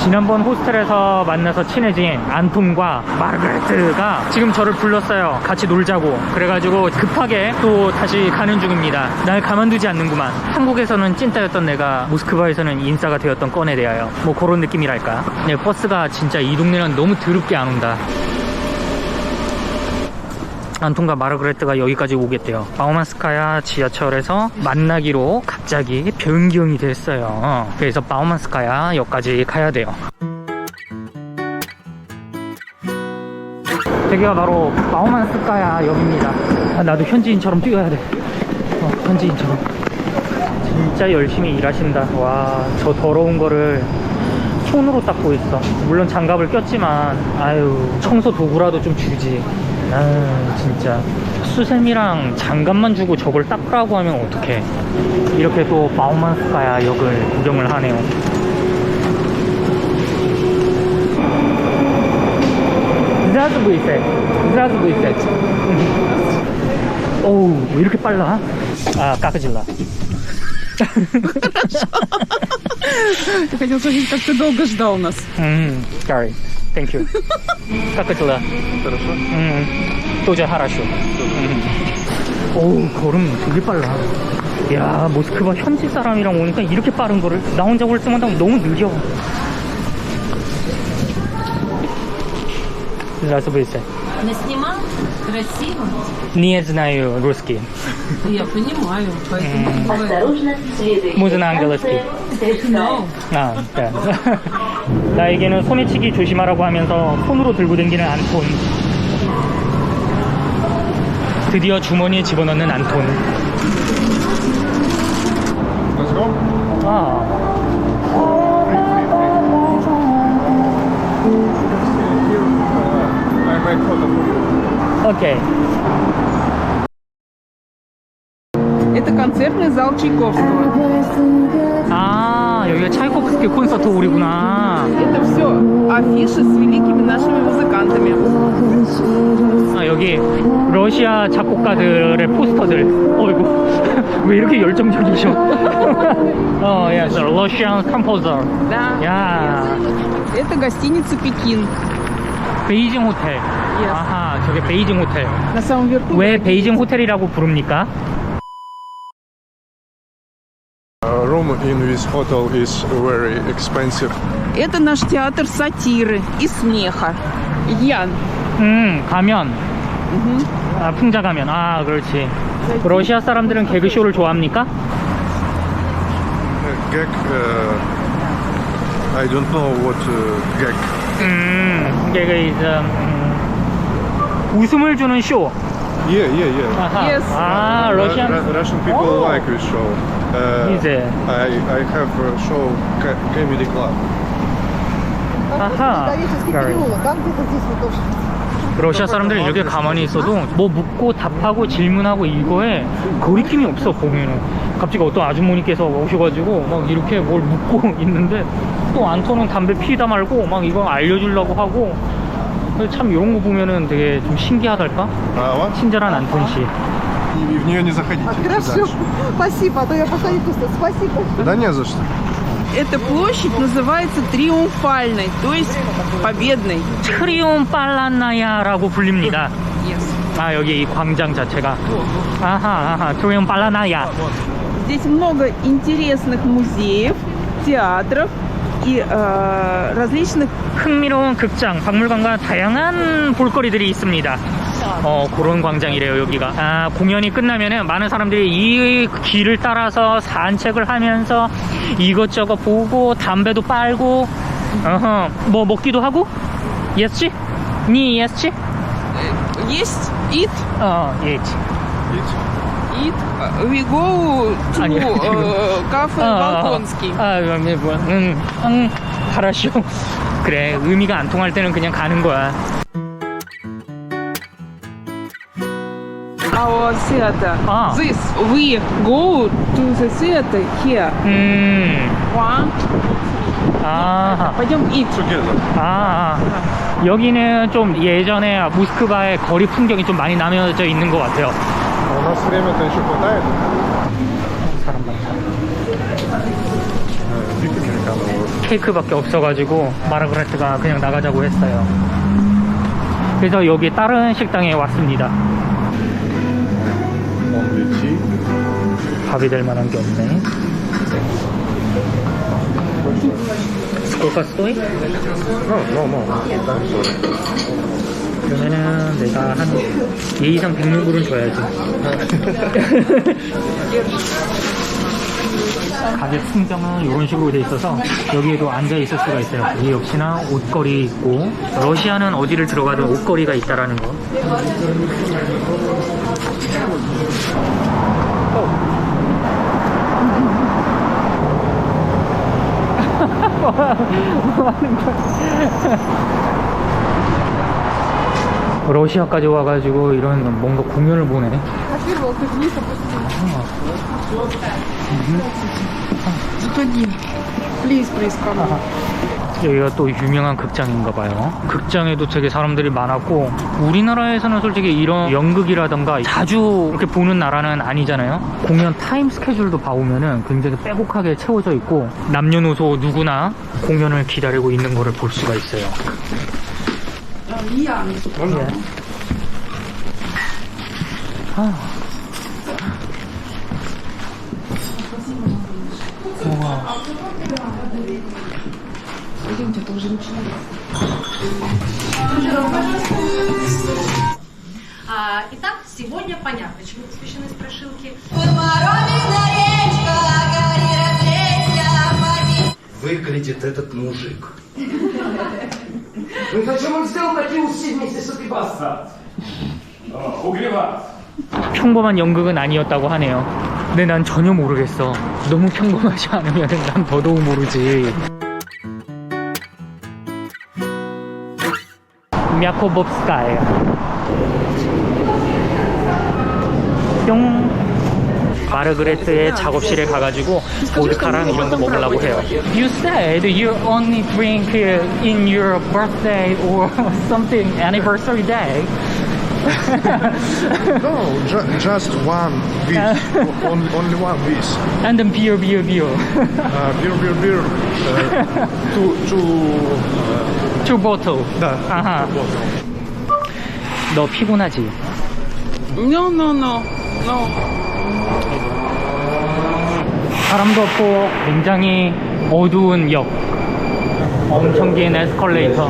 지난번 호스텔에서 만나서 친해진 안톤과 마르가레트가 지금 저를 불렀어요. 같이 놀자고. 그래가지고 급하게 또 다시 가는 중입니다. 날 가만두지 않는구만. 한국에서는 찐따였던 내가 모스크바에서는 인싸가 되었던 건에 대하여 뭐 그런 느낌이랄까. 네, 버스가 진짜 이 동네는 너무 더럽게 안 온다. 안톤과 마르가레트가 여기까지 오겠대요. 바우만스카야 지하철에서 만나기로 갑자기 변경이 됐어요. 그래서 바우만스카야 역까지 가야 돼요. 여기가 바로 바우만스카야 역입니다. 나도 현지인처럼 뛰어야 돼. 현지인처럼. 진짜 열심히 일하신다. 와, 저 더러운 거를 손으로 닦고 있어. 물론 장갑을 꼈지만 아유, 청소 도구라도 좀 주지. 아, 진짜 수세미랑 장갑만 주고 저걸 닦으라고 하면 어떡해. 이렇게 또 바우만스카야 역을 구경을 하네요. zdravствуйте. 오우, 왜 이렇게 빨라? 아, 깎아질라. Ты хотел спросить, как ты долго ждал нас? Sorry. Thank you. 깎아질라. Хорошо. 또제 하라쇼. 오우, 걸음 되게 빨라. 야, 모스크바 현지 사람이랑 오니까 이렇게 빠른 거를 나 혼자 올 때마다 너무 느려. Здравствуйте. Наснимал? Красиво. Не знаю русский. Я понимаю, поэтому... Осторожно, следующий. Можно английский. No. 아, 네. 나에게는 소매치기 조심하라고 하면서 손으로 들고 다니는 안톤. 드디어 주머니에 집어넣는 안톤. Let's go. 아, I make photo for you. 오케이. Это концертный зал Чайковского. 아, 여기가 차이코프스키 콘서트 홀이구나. Это все афиши с великими нашими музыкантами. 아, 여기 러시아 작곡가들의 포스터들. 어이구, 왜 이렇게 열정적이셔? yes, Russian composer. Да. 야, Это гостиница Пекин. 베이징 호텔. Yes. 아하, 저게 베이징 호텔. На самом верху. 왜 베이징 호텔이라고 부릅니까? Room in this hotel is very expensive. Это наш театр сатиры и смеха. Ян. 가면. 아, 풍자 가면. 아, 그렇지. 러시아 사람들은 개그쇼를 좋아합니까? Gag. I don't know what gag. 개그 is 웃음을 주는 쇼. Yeah. 아하. Yes. 아, 러시안. Russian people like this show. Is it? I have a show comedy club. 아하. 러시아 사람들은 이렇게 가만히 있어도 뭐 묻고 답하고 질문하고 이거에 거리낌이 없어. 보면은 갑자기 어떤 아주머니께서 오셔가지고 막 이렇게 뭘 묻고 있는데 또 안톤은 담배 피다 말고 막 이거 알려주려고 하고. 참 이런 거 보면은 되게 좀 신기하달까? Право. 친절한 안톤 씨. И в нее не заходите. Хорошо, Дальше. спасибо, а то я пока не пусто. Спасибо. Да не за что. Эта площадь называется Триумфальной, то есть Победной. 트리움팔라나야라고 불립니다. Yes. 아, 여기 이 광장 자체가. 아하, 트리움팔라나야. Здесь много интересных музеев, театров и различных. 흥미로운 극장, 박물관과 다양한 볼거리들이 있습니다. 그런 광장이래요, 여기가. 아, 공연이 끝나면은 많은 사람들이 이 길을 따라서 산책을 하면서 이것저것 보고 담배도 빨고, 뭐 먹기도 하고. 예스지? 니 예스지? Есть eat, 예지. eat. We go to 아니, кафе Балконский. хорошо. 그래, 의미가 안 통할 때는 그냥 가는 거야. Our theater. Ah. This we go to the theater here. One. 아, Пойдем eat. Together. 아, 여기는 좀 예전에 모스크바의 거리 풍경이 좀 많이 나뉘어져 있는 것 같아요. У нас время-то еще хватает. 사람 많다. Big Americano. 케이크밖에 없어가지고 마르그레트가 그냥 나가자고 했어요. 그래서 여기 다른 식당에 왔습니다. Only tea. 밥이 될 만한 게 없네. 스콜카 스토이? No. 그러면은 내가 한 예의상 100루블은 줘야지. 가격 승정은 이런 식으로 돼 있어서 여기에도 앉아 있을 수가 있어요. 여기 역시나 옷걸이 있고, 러시아는 어디를 들어가든 옷걸이가 있다라는 거. 러시아까지 와가지고 이런 뭔가 공연을 보네. Во-первых, их не Заходи. Please, come. 여기가 또 유명한 극장인가봐요. 극장에도 되게 사람들이 많았고, 우리나라에서는 솔직히 이런 연극이라던가 자주 이렇게 보는 나라는 아니잖아요. 공연 타임 스케줄도 봐오면은 굉장히 빼곡하게 채워져 있고, 남녀노소 누구나 공연을 기다리고 있는 거를 볼 수가 있어요. 예. 아. 우와. Итак, сегодня понятно, почему посвящены страшилки. Выглядит этот мужик. Ну зачем он сделал такие усы вместе с этой баста? Угревать. 평범한 연극은 아니었다고 하네요. 근데 난 전혀 모르겠어. 너무 평범하지 않으면 난 더더욱 모르지. 야코봅스카야. 뿅. 마르그레트의 작업실에 가가지고 보드카랑 이런 거 먹으려고 해요. You said you only drink in your birthday or something anniversary day. No, just one beer. Only one beer. And then beer. Beer. Two bottle. Да. 아하. 너 피곤하지? No. 사람도 없고 굉장히 어두운 역. 엄청 긴 에스컬레이터.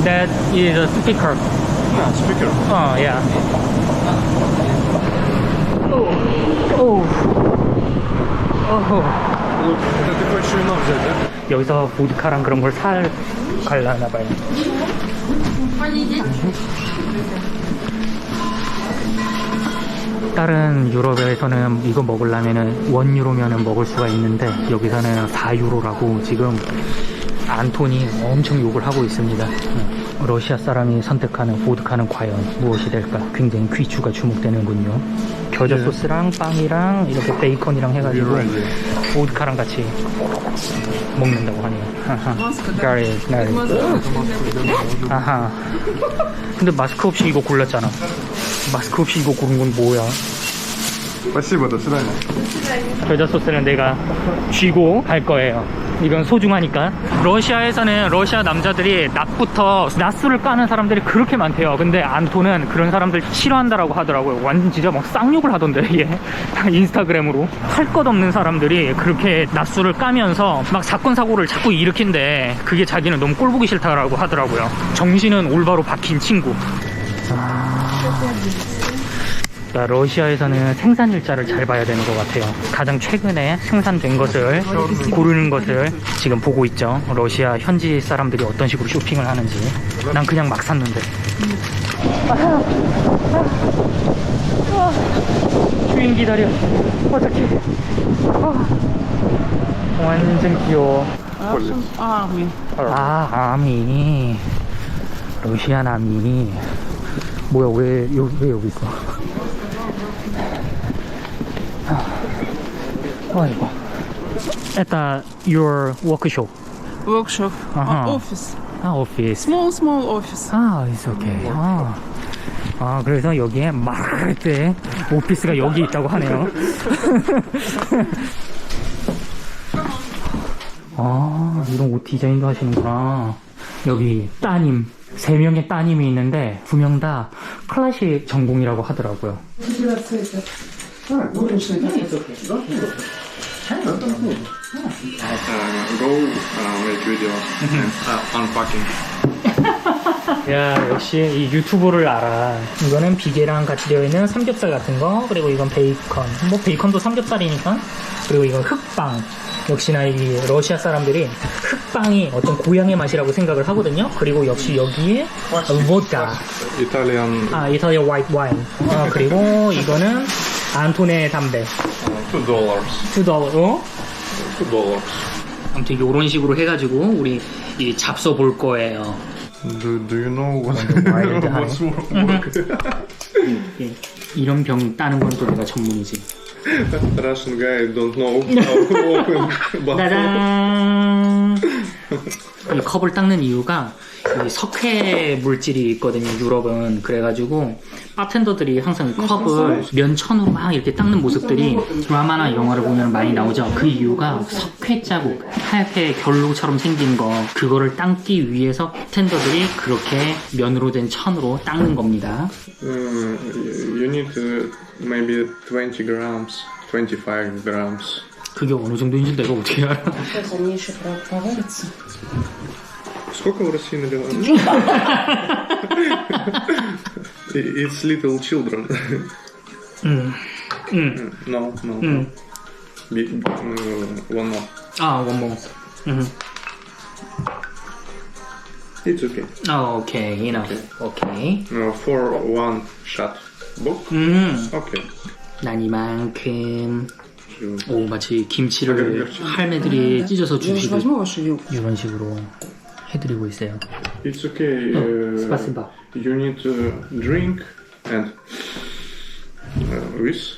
That is a speaker. Speaker. Yeah. Oh. Это ты хочешь вино взять, да? 여기서 보드카랑 그런 걸 갈라나 봐요. 다른 유럽에서는 이거 먹으려면은 1유로면은 먹을 수가 있는데 여기서는 4유로라고 지금 안톤이 엄청 욕을 하고 있습니다. 러시아 사람이 선택하는 보드카는 과연 무엇이 될까? 굉장히 귀추가 주목되는군요. 겨자 소스랑 빵이랑 이렇게 베이컨이랑 해가지고 보드카랑 같이 먹는다고 하네요. 아하. 근데 마스크 없이 이거 골랐잖아. 마스크 없이 이거 고른 건 뭐야? Спасибо, до свидания. 겨자 소스는 내가 쥐고 갈 거예요. 이건 소중하니까. 러시아에서는 러시아 남자들이 낮부터 낮술을 까는 사람들이 그렇게 많대요. 근데 안톤은 그런 사람들 싫어한다라고 하더라고요. 완전 진짜 막 쌍욕을 하던데 얘. 인스타그램으로 할 것 없는 사람들이 그렇게 낮술을 까면서 막 사건 사고를 자꾸 일으킨대. 그게 자기는 너무 꼴보기 싫다라고 하더라고요. 정신은 올바로 박힌 친구. 그러니까 러시아에서는 생산 일자를 잘 봐야 되는 것 같아요. 가장 최근에 생산된 것을 고르는 것을 지금 보고 있죠. 러시아 현지 사람들이 어떤 식으로 쇼핑을 하는지. 난 그냥 막 샀는데. 주인 기다려. 어떡해. 완전 귀여워. Army. 아미. 러시안 아미. 뭐야, 왜 여기 있어? 아이고. Это your workshop. Workshop. Ага. Office. 오피스. Small office. It's okay. 그래서 여기에 마르그레트의 오피스가 여기 있다고 하네요. 아, 이런 옷 디자인도 하시는구나. 여기 따님, 3명의 따님이 있는데 2명 다 클래식 전공이라고 하더라고요. Go make video and unpacking. 야, 역시 이 유튜브를 알아. 이거는 비계랑 같이 되어 있는 삼겹살 같은 거, 그리고 이건 베이컨. 뭐 베이컨도 삼겹살이니까. 그리고 이건 흑빵. 역시나 이 러시아 사람들이 흑빵이 어떤 고향의 맛이라고 생각을 하거든요. 그리고 역시 여기에 보드카. Italian 아, 이탈리아 화이트 와인. 그리고 이거는 안토네 담배. $2. $2. 어? $2. 아무튼 이런 식으로 해가지고 우리 이 잡숴 볼 거예요. Do you know wild what's work? 예, 이런 병 따는 건 또 내가 전문이지. Russian guy don't know how to open bottle. 짜잔! 이 컵을 닦는 이유가 이 석회 물질이 있거든요, 유럽은. 그래가지고 바텐더들이 항상 이 컵을 면천으로 막 이렇게 닦는 모습들이 드라마나 영화를 보면 많이 나오죠. 그 이유가 석회 자국, 하얗게 결로처럼 생긴 거, 그거를 닦기 위해서 바텐더들이 그렇게 면으로 된 천으로 닦는 겁니다. You need maybe 20 grams, 25 grams. 그게 어느 정도인지 내가 어떻게 알아? Сколько в России наливают? It's little children. No. One more. 아, 원모. It's okay. 아, 오케이, enough. 오케이. For one shot. Book? Okay. 난 이만큼. 오, 마치 김치를 할매들이 찢어서 주시고 이런 식으로 해드리고 있어요. It's okay. 스파시바. You need to drink and with.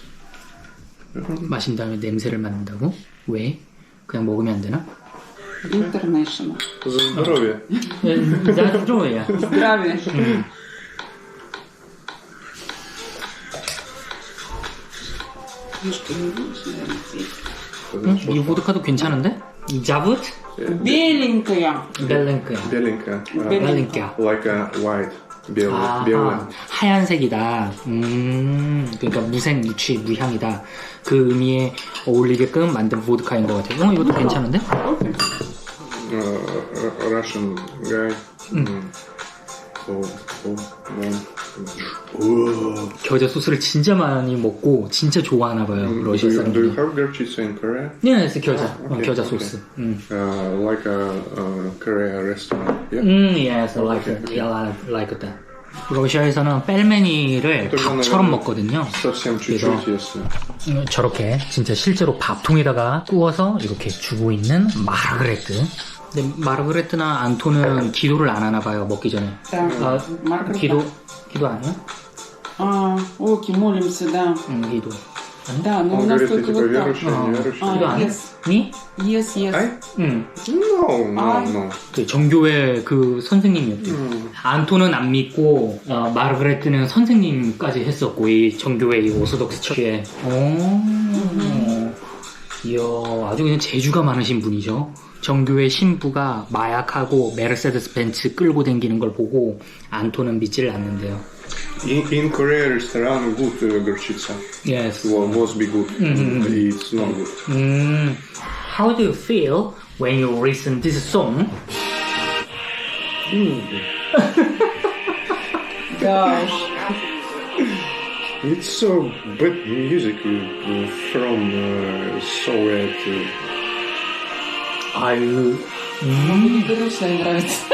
마신 다음에 냄새를 맡는다고? 왜? 그냥 먹으면 안 되나? International. За здоровье. 나 здоровье. Здравия. 이 보드카도 괜찮은데? 이 자붓? Беленькая. 벨랭크야. Беленькая. 벨랭크야. Like a white. белый. 아, 하얀색이다. 그러니까 무색, 무취, 무향이다. 그 의미에 어울리게끔 만든 보드카인 것 같아요. 이것도 괜찮은데? Russian guy. 겨자 소스를 진짜 많이 먹고 진짜 좋아하나 봐요. 러시아 Do you 사람들이. have горчица in Korea? 네, 겨자. Okay, 겨자 okay. 소스. Like a Korea restaurant. Yeah. Yes, like that. 러시아에서는 뺄메니를 밥처럼 먹거든요. Совсем чуть-чуть, если. 저렇게 진짜 실제로 밥통에다가 구워서 이렇게 주고 있는 마르그레트. 근데 마르그레트나 안토는 기도를 안 하나 봐요, 먹기 전에. 아, 기도 안 해요? Оки, молимся, да. 기도. Да, но у Он нас говорит, ты только типа вот так. верующий, неверующий. 기도 안 해? Yes, 니? yes, yes. I? 응. No. 그 정교회 그 선생님이었대요. 안토는 안 믿고 마르그레트는 선생님까지 했었고 이 정교회 이 오소독스 처치에. 이야, 아주 그냥 재주가 많으신 분이죠. 정교회 신부가 마약하고 메르세데스 벤츠 끌고 다니는 걸 보고 안토는 믿지를 않는데요. In Korea restaurant good горчица. Yes. Was be good. It's not good. How do you feel when you listen this song? Да уж. It's so bad music from Soviet. Грустно нравится.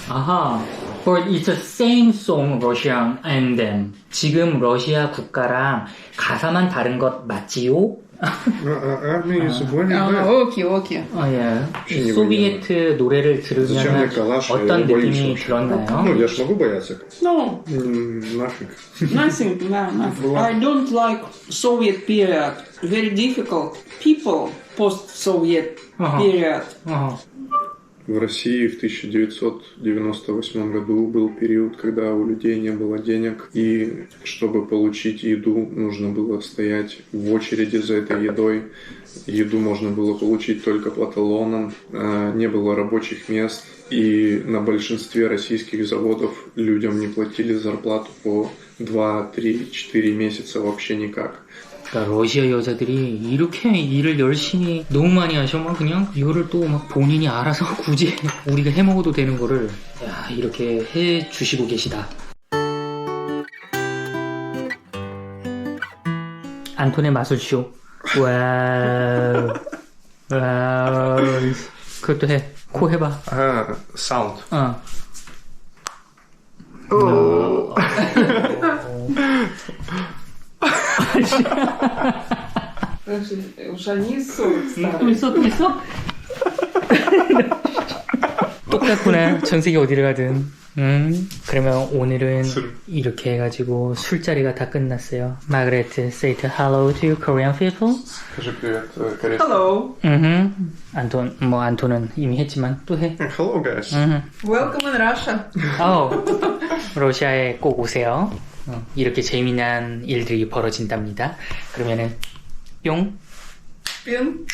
아하. But it's the same song, Russian anthem. 지금 러시아 국가랑 가사만 다른 것 맞지요? Army is very bad. Оки, оки. 예. 이 소비에트 노래를 Зачем мне 들으면 калаш? 어떤 Я боюсь 느낌이 вообще. 들었나요? Ну, я ж могу бояться. No, Нафиг. nothing, no, nothing. I don't like Soviet period. Very difficult. People post-Soviet period. В России в 1998 году был период, когда у людей не было денег, и чтобы получить еду, нужно было стоять в очереди за этой едой еду можно было получить только по талонам, не было рабочих мест, и на большинстве российских заводов людям не платили зарплату по 2, 3, 4 месяца вообще никак. 그러니까 러시아 여자들이 이렇게 일을 열심히 너무 많이 하셔. 막 그냥 이거를 또 막 본인이 알아서 굳이 우리가 해 먹어도 되는 거를 야, 이렇게 해 주시고 계시다. 안톤의 마술쇼. 와우. 와우. 그것도 해. 코 해봐. Саунд. 어. Уже они ссорятся. 또 있어? 똑같구나. 전 세계 어디를 가든. 그러면 오늘은 이렇게 해가지고 술자리가 다 끝났어요. 마그레트, say hello to Korean people. Скажи привет, корейцам. Hello. 안톤, 뭐 안톤은 이미 했지만 또 해. Hello, guys. Welcome in Russia. 러시아에 꼭 오세요. 이렇게 재미난 일들이 벌어진답니다. 그러면은 뿅. Пин.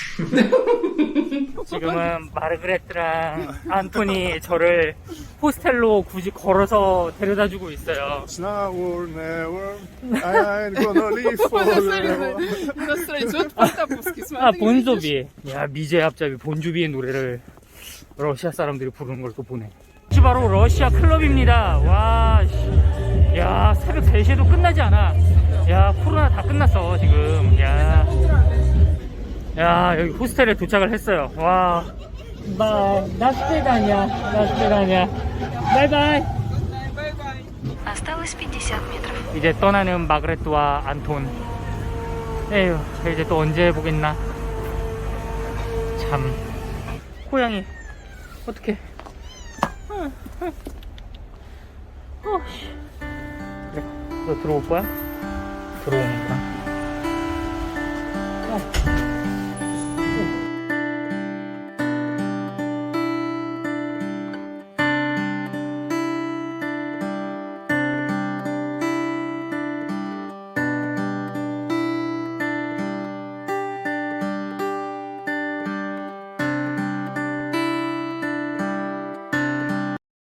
지금은 마르그레트랑 안톤이 저를 호스텔로 굳이 걸어서 데려다주고 있어요. Now or never, I'm gonna live forever. Настроить. Вот потапуски, 아, смотри. 본조비. 야, 미제 앞잡이 본조비의 노래를 러시아 사람들이 부르는 걸 또 보네. 이게 바로 러시아 클럽입니다. 와, 씨. 야, 새벽 3시에도 끝나지 않아. 야, 코로나 다 끝났어, 지금. 야, 여기 호스텔에 도착을 했어요. 와. 나스페다냐. 바이바이. Осталось 50 метров. 이제 떠나는 마그레트와 안톤. 에휴, 이제 또 언제 보겠나. 참. 고양이. 어떡해. 그래, 너 들어올 거야? 들어오는구나.